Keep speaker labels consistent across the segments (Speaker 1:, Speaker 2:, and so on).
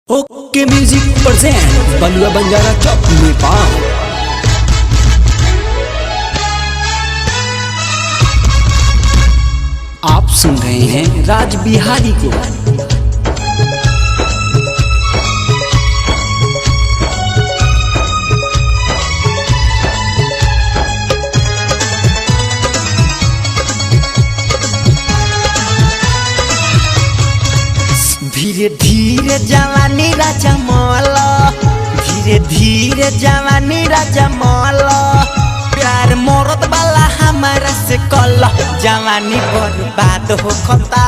Speaker 1: ओके music present बलुआ बंजारा चौक नेपाल। आप सुन रहे हैं राज बिहारी को।
Speaker 2: धीरे धीरे जवानी राजा मौला, धीरे धीरे जवानी राजा मौला, प्यार मोरत वाला हमारा से कल जवानी बर्बाद हो खता,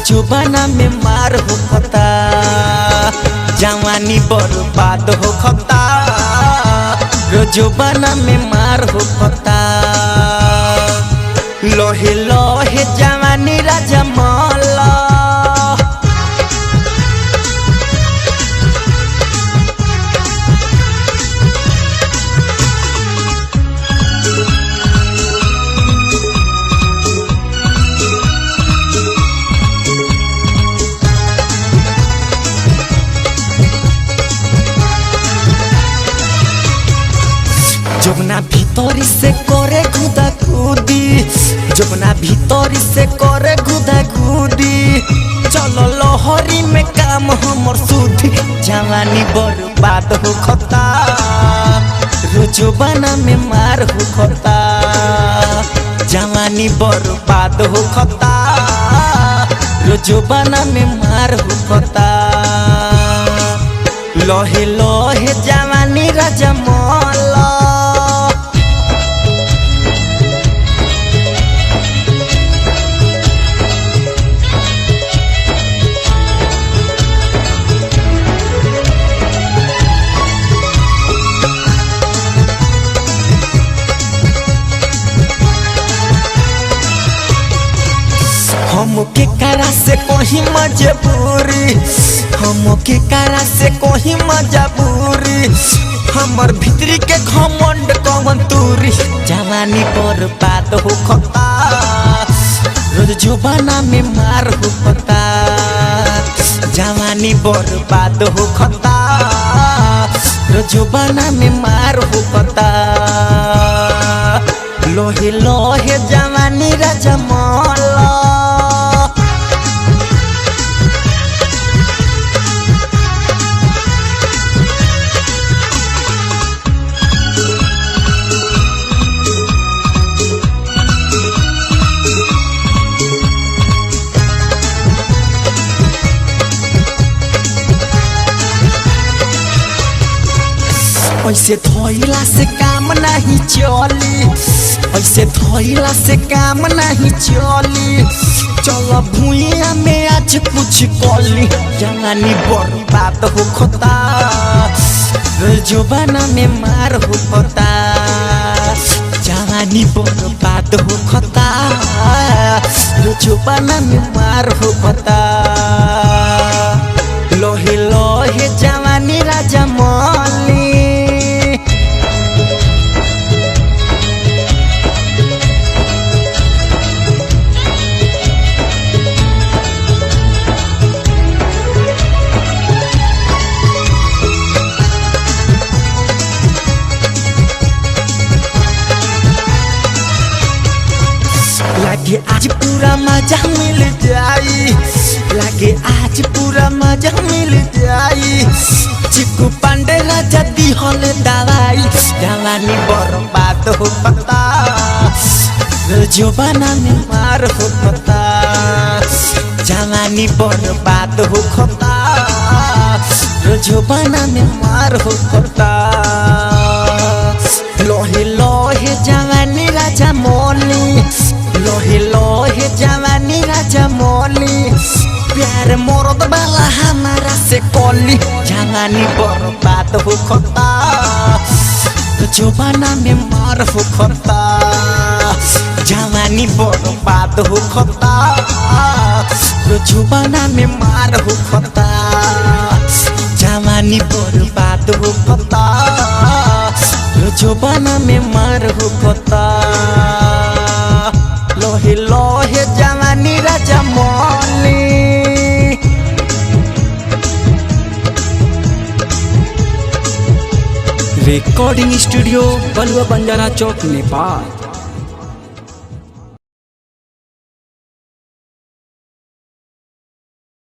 Speaker 2: जुबाना में मार हो खता, जवानी बर्बाद हो खता, जुबाना में मार हो खता। लोहे लोहे जवानी राजा मौला, जमुना भीतरी से करे गुदा गुदी, जमुना भीतरी से करे गुदा गुदी, चलो लोहरी में काम हमर सुधी, जवानी बर्बाद हो खता, जुबाना में मार हो खता, जवानी बर्बाद हो खता, जुबाना में मार हो खता। लोहे लोहे जवानी राजा मौला, हम के करा से कोही मजबूरी, हम के करा से कोही मजबूरी, हमर भीतरी के घमंड कवन तूरी, जवानी बर्बाद हो खता, रोज जुबाना में मार हो खता, जवानी बर्बाद हो खता, रोज जुबाना में मार हो खता। लोहे लोहे जवानी राजा मौला, ऐसे धोइला से काम नहीं चली, ऐसे धोइला से काम नहीं चली, चलो भूइया में आज कुछ कली, जवानी बर्बाद हो खता, जुबाना में मार हो खता, जवानी बर्बाद हो खता, जुबाना में मार हो खता। लोहे लोहे जवानी राजा मौली, लागे आज पूरा मजा मिल जाई, लागे आज पूरा मजा मिल जाई, चिकू पांडे राजा दी हले दवाई, जवानी बर्बाद हो खता, जुबाना में मार हो खता, जवानी बर्बाद हो खता, जुबाना में मार हो खता। लोहे लोहे जवानी राजा मौली, लोहे लोहे जवानी राजा मौली, प्यार मोरत वाला हमारा से कली, जवानी बर्बाद हो खता, जुबाना में मार हो खता, जवानी बर्बाद हो खता, जुबाना में मार हो खता, जवानी बर्बाद हो खता, जुबाना में मार हो खता। लोहे लोहे जवानी राजा मौली,
Speaker 1: रिकॉर्डिंग स्टूडियो बलुआ बंजारा चौक नेपाल।